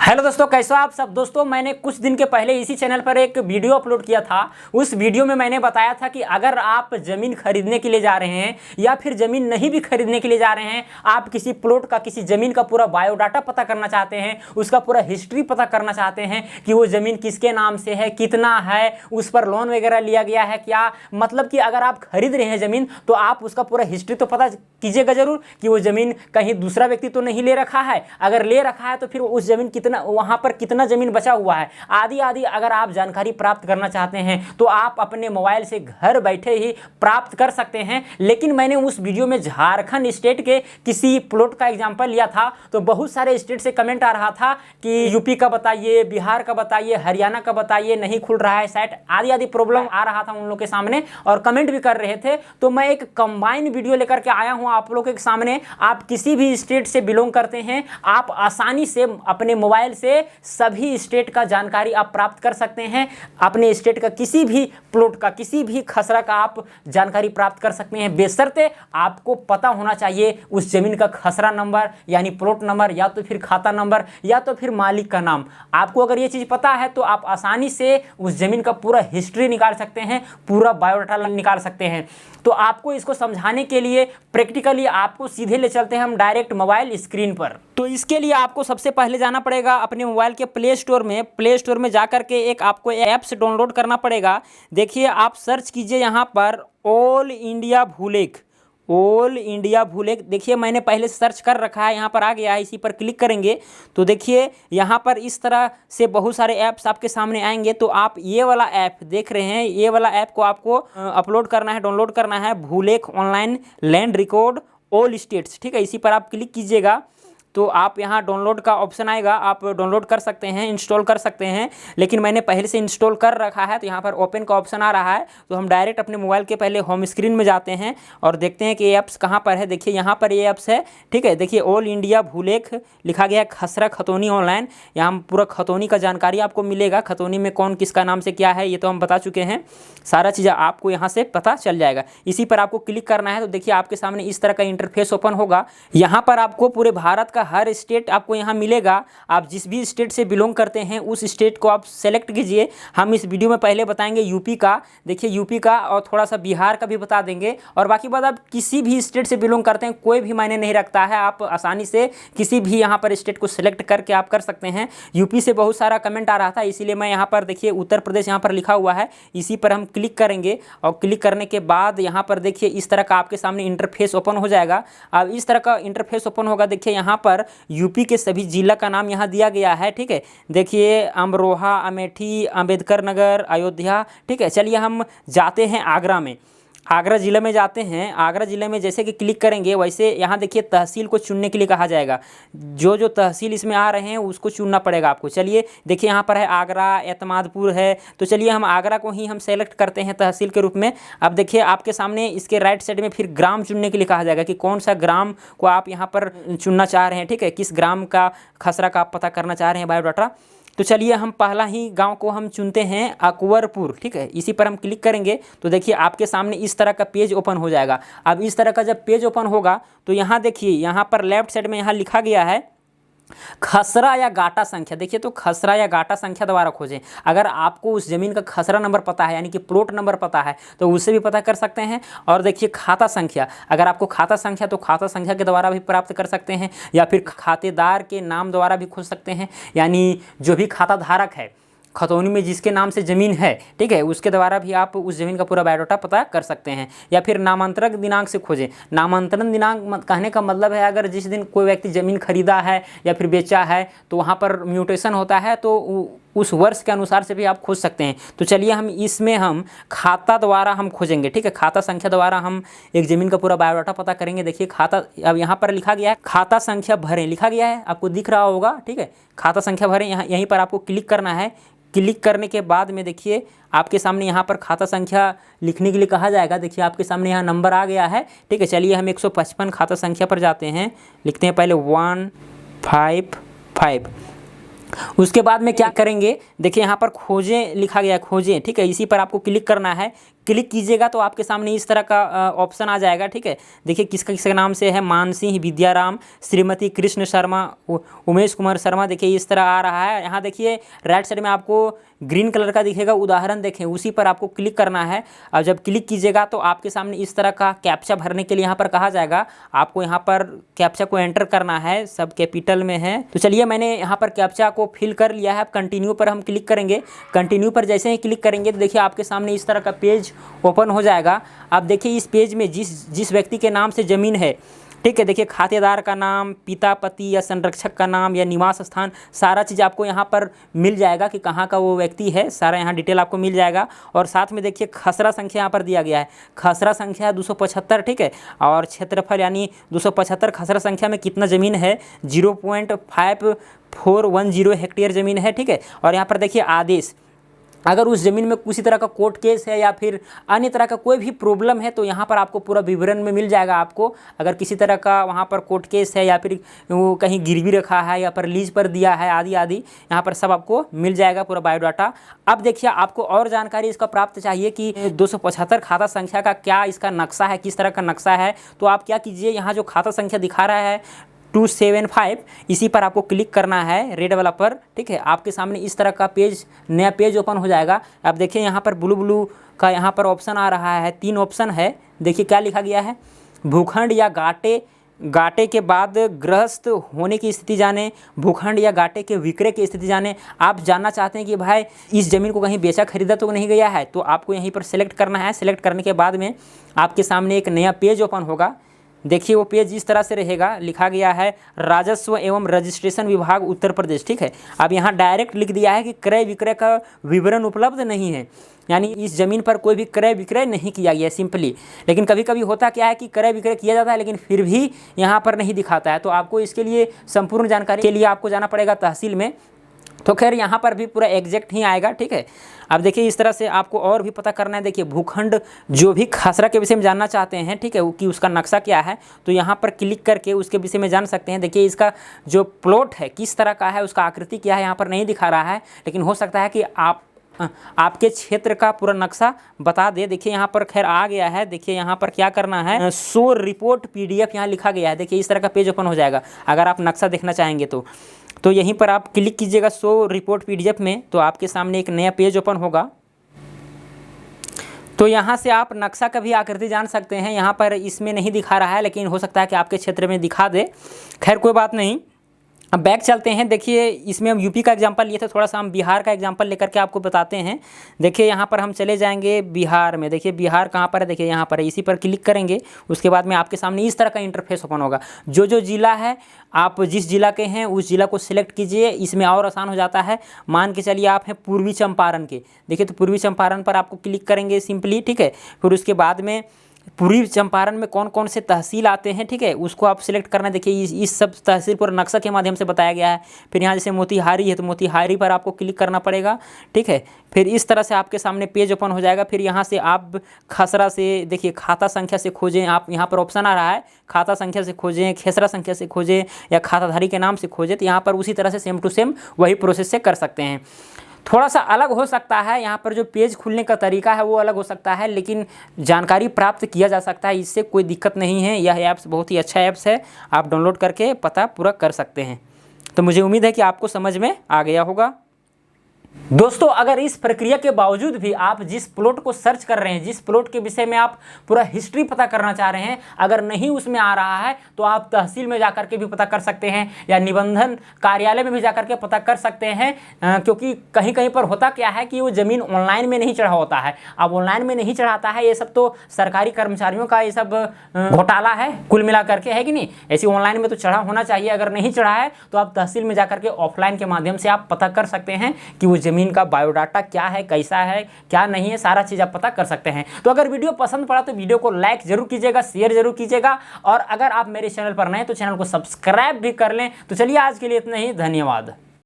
Hello दोस्तों, कैसे हो आप सब। दोस्तों, मैंने कुछ दिन के पहले इसी चैनल पर एक वीडियो अपलोड किया था। उस वीडियो में मैंने बताया था कि अगर आप ज़मीन खरीदने के लिए जा रहे हैं या फिर ज़मीन नहीं भी खरीदने के लिए जा रहे हैं, आप किसी प्लॉट का, किसी ज़मीन का पूरा बायोडाटा पता करना चाहते हैं, उसका पूरा हिस्ट्री पता करना चाहते हैं कि वो ज़मीन किसके नाम से है, कितना है, उस पर लोन वगैरह लिया गया है क्या, मतलब कि अगर आप खरीद रहे हैं ज़मीन तो आप उसका पूरा हिस्ट्री तो पता कीजिएगा ज़रूर कि वो ज़मीन कहीं दूसरा व्यक्ति तो नहीं ले रखा है। अगर ले रखा है तो फिर उस ज़मीन कितना, वहाँ पर कितना ज़मीन बचा हुआ है, आदि आदि अगर आप जानकारी प्राप्त करना चाहते हैं तो आप अपने मोबाइल से घर बैठे ही प्राप्त कर सकते हैं। लेकिन मैंने उस वीडियो में झारखंड स्टेट के किसी प्लॉट का एग्जाम्पल लिया था, तो बहुत सारे स्टेट से कमेंट आ रहा था कि यूपी का बताइए, बिहार का बताइए, हरियाणा का बताइए, नहीं खुल रहा है साइट, आदि आदि प्रॉब्लम आ रहा था उन लोगों के सामने और कमेंट भी कर रहे थे। तो मैं एक कंबाइन वीडियो लेकर के आया हूँ आप लोगों के सामने। आप किसी भी स्टेट से बिलोंग करते हैं, आप आसानी से अपने मोबाइल से सभी स्टेट का जानकारी आप प्राप्त कर सकते हैं। अपने स्टेट का किसी भी प्लॉट का, किसी भी खसरा का आप जानकारी प्राप्त कर सकते हैं, बेशर्ते आपको पता होना चाहिए उस जमीन का खसरा नंबर यानी प्लॉट नंबर, या तो फिर खाता नंबर, या तो फिर मालिक का नाम। आपको अगर ये चीज़ पता है तो आप आसानी से उस जमीन का पूरा हिस्ट्री निकाल सकते हैं, पूरा बायोडाटा निकाल सकते हैं। तो आपको इसको समझाने के लिए प्रैक्टिकली आपको सीधे ले चलते हैं हम डायरेक्ट मोबाइल स्क्रीन पर। तो इसके लिए आपको सबसे पहले जाना पड़ेगा अपने मोबाइल के प्ले स्टोर में। प्ले स्टोर में जा करके एक आपको ऐप्स डाउनलोड करना पड़ेगा। देखिए, आप सर्च कीजिए यहाँ पर ऑल इंडिया भूलेख, ऑल इंडिया भूलेख। देखिए, मैंने पहले सर्च कर रखा है, यहाँ पर आ गया है, इसी पर क्लिक करेंगे तो देखिए यहाँ पर इस तरह से बहुत सारे ऐप्स आपके सामने आएंगे। तो आप ये वाला ऐप देख रहे हैं, ये वाला ऐप को आपको अपलोड करना है, डाउनलोड करना है, Bhulekh online land record all states. ठीक है, इसी पर आप क्लिक कीजिएगा तो आप यहाँ डाउनलोड का ऑप्शन आएगा, आप डाउनलोड कर सकते हैं, इंस्टॉल कर सकते हैं। लेकिन मैंने पहले से इंस्टॉल कर रखा है तो यहाँ पर ओपन का ऑप्शन आ रहा है। तो हम डायरेक्ट अपने मोबाइल के पहले होम स्क्रीन में जाते हैं और देखते हैं कि ये ऐप्स कहाँ पर है। देखिए, यहाँ पर ये ऐप्स है। ठीक है, देखिए ऑल इंडिया भूलेख लिखा गया है, खसरा खतौनी ऑनलाइन। यहाँ पूरा खतौनी का जानकारी आपको मिलेगा, खतौनी में कौन किसका नाम से क्या है ये तो हम बता चुके हैं, सारा चीज़ आपको यहाँ से पता चल जाएगा। इसी पर आपको क्लिक करना है तो देखिए आपके सामने इस तरह का इंटरफेस ओपन होगा। यहाँ पर आपको पूरे भारत का हर स्टेट आपको यहाँ मिलेगा। आप जिस भी स्टेट से बिलोंग करते हैं उस स्टेट को आप सेलेक्ट कीजिए। हम इस वीडियो में पहले बताएंगे यूपी का, देखिए यूपी का, और थोड़ा सा बिहार का भी बता देंगे। और बाकी बात आप किसी भी स्टेट से बिलोंग करते हैं, कोई भी मायने नहीं रखता है, आप आसानी से किसी भी यहाँ पर स्टेट को सिलेक्ट करके आप कर सकते हैं। यूपी से बहुत सारा कमेंट आ रहा था, इसीलिए मैं यहाँ पर देखिए उत्तर प्रदेश यहाँ पर लिखा हुआ है, इसी पर हम क्लिक करेंगे और क्लिक करने के बाद यहाँ पर देखिए इस तरह का आपके सामने इंटरफेस ओपन हो जाएगा। अब इस तरह का इंटरफेस ओपन होगा। देखिए यहाँ पर यूपी के सभी जिला का नाम यहाँ दिया गया है। ठीक है, देखिए अमरोहा, अमेठी, अंबेडकर नगर, अयोध्या। ठीक है, चलिए हम जाते हैं आगरा में। आगरा ज़िले में जाते हैं। आगरा ज़िले में जैसे कि क्लिक करेंगे वैसे यहाँ देखिए तहसील को चुनने के लिए कहा जाएगा। जो तहसील इसमें आ रहे हैं उसको चुनना पड़ेगा आपको। चलिए देखिए यहाँ पर है आगरा, एतमादपुर है, तो चलिए हम आगरा को ही हम सेलेक्ट करते हैं तहसील के रूप में। अब देखिए आपके सामने इसके राइट साइड में फिर ग्राम चुनने के लिए कहा जाएगा कि कौन सा ग्राम को आप यहाँ पर चुनना चाह रहे हैं। ठीक है, किस ग्राम का खसरा का आप पता करना चाह रहे हैं बायोडाटा। तो चलिए हम पहला ही गांव को हम चुनते हैं, अकबरपुर। ठीक है, इसी पर हम क्लिक करेंगे तो देखिए आपके सामने इस तरह का पेज ओपन हो जाएगा। अब इस तरह का जब पेज ओपन होगा तो यहाँ देखिए यहाँ पर लेफ्ट साइड में यहाँ लिखा गया है खसरा या गाटा संख्या। देखिए, तो खसरा या गाटा संख्या द्वारा खोजें। अगर आपको उस ज़मीन का खसरा नंबर पता है यानी कि प्लॉट नंबर पता है तो उससे भी पता कर सकते हैं। और देखिए खाता संख्या, अगर आपको खाता संख्या तो खाता संख्या के द्वारा भी प्राप्त कर सकते हैं, या फिर खातेदार के नाम द्वारा भी खोज सकते हैं, यानी जो भी खाता धारक है खतौनी में जिसके नाम से ज़मीन है, ठीक है, उसके द्वारा भी आप उस ज़मीन का पूरा बायोडाटा पता कर सकते हैं। या फिर नामांतरण दिनांक से खोजें। नामांतरण दिनांक कहने का मतलब है अगर जिस दिन कोई व्यक्ति ज़मीन खरीदा है या फिर बेचा है तो वहाँ पर म्यूटेशन होता है, तो उस वर्ष के अनुसार से भी आप खोज सकते हैं। तो चलिए हम इसमें हम खाता द्वारा हम खोजेंगे। ठीक है, खाता संख्या द्वारा हम एक ज़मीन का पूरा बायोडाटा पता करेंगे। देखिए खाता, अब यहाँ पर लिखा गया है खाता संख्या भरें, लिखा गया है, आपको दिख रहा होगा। ठीक है, खाता संख्या भरें, यहाँ यहीं पर आपको क्लिक करना है। क्लिक करने के बाद में देखिए आपके सामने यहाँ पर खाता संख्या लिखने के लिए कहा जाएगा। देखिए आपके सामने यहाँ नंबर आ गया है। ठीक है, चलिए हम 155 खाता संख्या पर जाते हैं, लिखते हैं पहले 155। उसके बाद में क्या करेंगे, देखिए यहाँ पर खोजें लिखा गया है, खोजें, ठीक है, इसी पर आपको क्लिक करना है। क्लिक कीजिएगा तो आपके सामने इस तरह का ऑप्शन आ जाएगा, ठीक है। देखिए किसका किसके नाम से है, मानसिंह विद्याराम, श्रीमती कृष्ण शर्मा, उमेश कुमार शर्मा, देखिए इस तरह आ रहा है। यहाँ देखिए राइट साइड में आपको ग्रीन कलर का दिखेगा उदाहरण, देखें उसी पर आपको क्लिक करना है। और जब क्लिक कीजिएगा तो आपके सामने इस तरह का कैप्चा भरने के लिए यहाँ पर कहा जाएगा, आपको यहाँ पर कैप्चा को एंटर करना है, सब कैपिटल में है। तो चलिए मैंने यहाँ पर कैप्चा को फिल कर लिया है। अब कंटिन्यू पर हम क्लिक करेंगे। कंटिन्यू पर जैसे ही क्लिक करेंगे तो देखिए आपके सामने इस तरह का पेज ओपन हो जाएगा। अब देखिए इस पेज में जिस व्यक्ति के नाम से ज़मीन है, ठीक है, देखिए खातेदार का नाम, पिता पति या संरक्षक का नाम या निवास स्थान, सारा चीज़ आपको यहाँ पर मिल जाएगा कि कहाँ का वो व्यक्ति है, सारा यहाँ डिटेल आपको मिल जाएगा। और साथ में देखिए खसरा संख्या यहाँ पर दिया गया है, खसरा संख्या 275, ठीक है। और क्षेत्रफल यानी 275 खसरा संख्या में कितना ज़मीन है, 0.5410 हेक्टेयर ज़मीन है, ठीक है। और यहाँ पर देखिए आदेश, अगर उस ज़मीन में किसी तरह का कोर्ट केस है या फिर अन्य तरह का कोई भी प्रॉब्लम है तो यहाँ पर आपको पूरा विवरण में मिल जाएगा। आपको अगर किसी तरह का वहाँ पर कोर्ट केस है या फिर वो कहीं गिरवी रखा है या पर लीज पर दिया है आदि आदि, यहाँ पर सब आपको मिल जाएगा पूरा बायोडाटा। अब देखिए आपको और जानकारी इसका प्राप्त चाहिए कि 275 खाता संख्या का क्या इसका नक्शा है, किस तरह का नक्शा है। तो आप क्या कीजिए, यहाँ जो खाता संख्या दिखा रहा है 275, इसी पर आपको क्लिक करना है रेड वाला पर, ठीक है। आपके सामने इस तरह का पेज, नया पेज ओपन हो जाएगा। अब देखिए यहाँ पर ब्लू का यहाँ पर ऑप्शन आ रहा है, 3 ऑप्शन है। देखिए क्या लिखा गया है, भूखंड या घाटे के बाद गृहस्थ होने की स्थिति जाने, भूखंड या घाटे के विक्रय की स्थिति जाने। आप जानना चाहते हैं कि भाई इस ज़मीन को कहीं बेचा खरीदा तो नहीं गया है, तो आपको यहीं पर सेलेक्ट करना है। सेलेक्ट करने के बाद में आपके सामने एक नया पेज ओपन होगा। देखिए वो पेज इस तरह से रहेगा, लिखा गया है राजस्व एवं रजिस्ट्रेशन विभाग उत्तर प्रदेश, ठीक है। अब यहाँ डायरेक्ट लिख दिया है कि क्रय विक्रय का विवरण उपलब्ध नहीं है, यानी इस ज़मीन पर कोई भी क्रय विक्रय नहीं किया गया सिंपली। लेकिन कभी कभी होता क्या है कि क्रय विक्रय किया जाता है लेकिन फिर भी यहाँ पर नहीं दिखाता है। तो आपको इसके लिए संपूर्ण जानकारी के लिए आपको जाना पड़ेगा तहसील में। तो खैर यहाँ पर भी पूरा एग्जैक्ट ही आएगा, ठीक है। अब देखिए इस तरह से आपको और भी पता करना है। देखिए भूखंड जो भी खसरा के विषय में जानना चाहते हैं, ठीक है, कि उसका नक्शा क्या है, तो यहाँ पर क्लिक करके उसके विषय में जान सकते हैं। देखिए इसका जो प्लॉट है किस तरह का है, उसका आकृति क्या है, यहाँ पर नहीं दिखा रहा है, लेकिन हो सकता है कि आपके क्षेत्र का पूरा नक्शा बता दे। देखिए यहाँ पर खैर आ गया है। देखिए यहाँ पर क्या करना है, शो रिपोर्ट PDF यहाँ लिखा गया है। देखिए इस तरह का पेज ओपन हो जाएगा अगर आप नक्शा देखना चाहेंगे तो यहीं पर आप क्लिक कीजिएगा शो रिपोर्ट PDF में, तो आपके सामने एक नया पेज ओपन होगा। तो यहाँ से आप नक्शा का भी आकृति जान सकते हैं। यहाँ पर इसमें नहीं दिखा रहा है लेकिन हो सकता है कि आपके क्षेत्र में दिखा दे, खैर कोई बात नहीं। अब बैक चलते हैं। देखिए इसमें हम यूपी का एग्जांपल लिए थे, थोड़ा सा हम बिहार का एग्जांपल लेकर के आपको बताते हैं। देखिए यहाँ पर हम चले जाएंगे बिहार में। देखिए बिहार कहाँ पर है, देखिए यहाँ पर है, इसी पर क्लिक करेंगे। उसके बाद में आपके सामने इस तरह का इंटरफेस ओपन होगा। जो जिला है, आप जिस जिला के हैं उस जिला को सिलेक्ट कीजिए, इसमें और आसान हो जाता है। मान के चलिए आप हैं पूर्वी चंपारण के, देखिए तो पूर्वी चंपारण पर आपको क्लिक करेंगे सिंपली, ठीक है। फिर उसके बाद में पूर्वी चंपारण में कौन कौन से तहसील आते हैं, ठीक है, उसको आप सिलेक्ट करना। देखिए इस सब तहसील पर नक्शा के माध्यम से बताया गया है। फिर यहाँ जैसे मोतिहारी है तो मोतिहारी पर आपको क्लिक करना पड़ेगा, ठीक है। फिर इस तरह से आपके सामने पेज ओपन हो जाएगा। फिर यहाँ से आप खसरा से, देखिए खाता संख्या से खोजें, आप यहाँ पर ऑप्शन आ रहा है खाता संख्या से खोजें, खेसरा संख्या से खोजें या खाताधारी के नाम से खोजें। तो यहाँ पर उसी तरह से सेम टू सेम वही प्रोसेस से कर सकते हैं। थोड़ा सा अलग हो सकता है, यहाँ पर जो पेज खुलने का तरीका है वो अलग हो सकता है, लेकिन जानकारी प्राप्त किया जा सकता है, इससे कोई दिक्कत नहीं है। यह ऐप्स बहुत ही अच्छा ऐप्स है, आप डाउनलोड करके पता पूरा कर सकते हैं। तो मुझे उम्मीद है कि आपको समझ में आ गया होगा। दोस्तों अगर इस प्रक्रिया के बावजूद भी आप जिस प्लॉट को सर्च कर रहे हैं, जिस प्लॉट के विषय में आप पूरा हिस्ट्री पता करना चाह रहे हैं, अगर नहीं उसमें आ रहा है तो आप तहसील में जाकर के भी पता कर सकते हैं या निबंधन कार्यालय में भी जाकर के पता कर सकते हैं। क्योंकि कहीं कहीं पर होता क्या है कि वो ज़मीन ऑनलाइन में नहीं चढ़ा होता है। अब ऑनलाइन में नहीं चढ़ाता है, ये सब तो सरकारी कर्मचारियों का ये सब घोटाला है कुल मिला करके, है कि नहीं। ऐसी ऑनलाइन में तो चढ़ा होना चाहिए, अगर नहीं चढ़ा है तो आप तहसील में जाकर के ऑफलाइन के माध्यम से आप पता कर सकते हैं कि वो ज़मीन का बायोडाटा क्या है, कैसा है, क्या नहीं है, सारा चीज़ आप पता कर सकते हैं। तो अगर वीडियो पसंद पड़ा तो वीडियो को लाइक जरूर कीजिएगा, शेयर जरूर कीजिएगा, और अगर आप मेरे चैनल पर नए तो चैनल को सब्सक्राइब भी कर लें। तो चलिए आज के लिए इतना ही, धन्यवाद।